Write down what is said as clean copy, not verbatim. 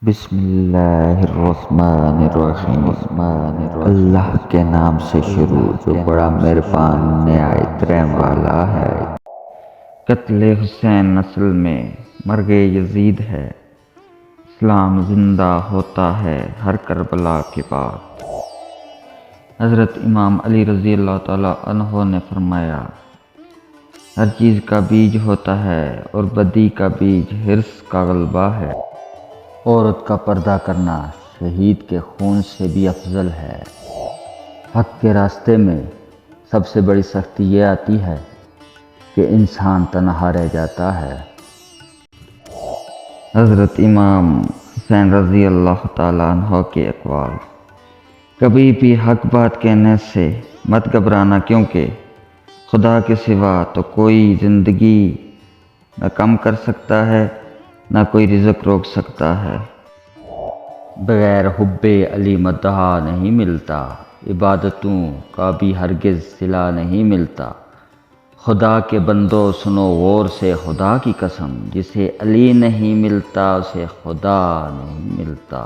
بسم اللہ الرحمن الرحیم اللہ کے نام سے شروع جو بڑا مہربان نہایت رحم والا ہے۔ قتل حسین نسل میں مرگ یزید ہے، اسلام زندہ ہوتا ہے ہر کربلا کے بعد۔ حضرت امام علی رضی اللہ تعالیٰ عنہ نے فرمایا، ہر چیز کا بیج ہوتا ہے اور بدی کا بیج حرص کا غلبہ ہے۔ عورت کا پردہ کرنا شہید کے خون سے بھی افضل ہے۔ حق کے راستے میں سب سے بڑی سختی یہ آتی ہے کہ انسان تنہا رہ جاتا ہے۔ حضرت امام حسین رضی اللہ تعالیٰ عنہ کے اقوال: کبھی بھی حق بات کہنے سے مت گھبرانا، کیونکہ خدا کے سوا تو کوئی زندگی نہ کم کر سکتا ہے نہ کوئی رزق روک سکتا ہے۔ بغیر حب علی مدحا نہیں ملتا، عبادتوں کا بھی ہرگز صلہ نہیں ملتا۔ خدا کے بندو سنو غور سے خدا کی قسم، جسے علی نہیں ملتا اسے خدا نہیں ملتا۔